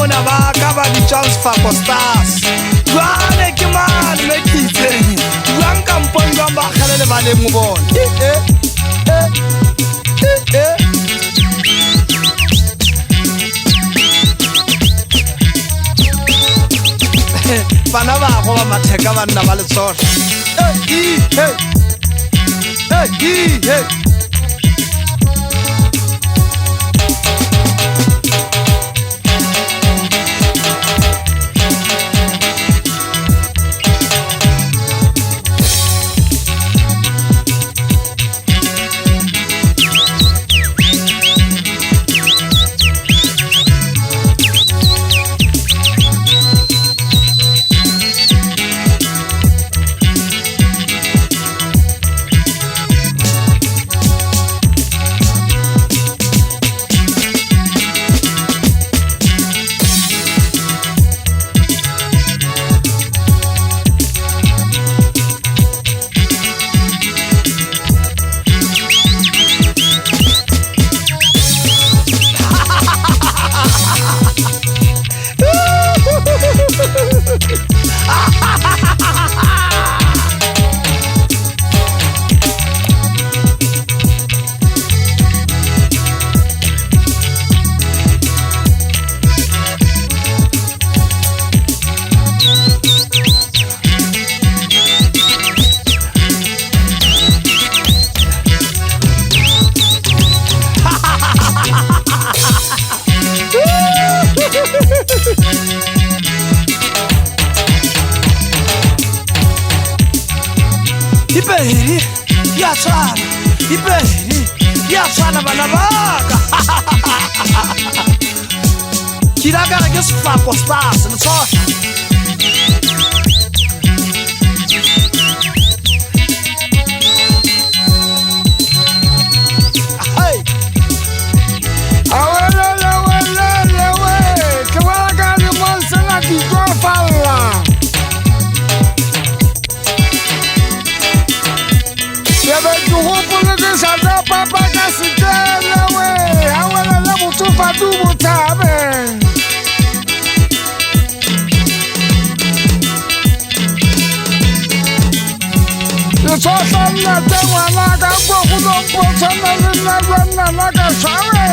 mona ba ka ba di Sefako Stars jwale ke mane le kitse jwang kampong jwang ba kgale le ba le mo bone bana ba go ba matheka ba nna ba le tsona hey Ipehiri ya tsana Ipehiri ya tsana bana baka Kila ka ke Sefako Stars le tsona Hey Awele ke wa ka di monse na di go falla Sada papa kasikele we awela la mutufa tu mutabe Sosa na te wana ka go kudo po sana na na ka sawe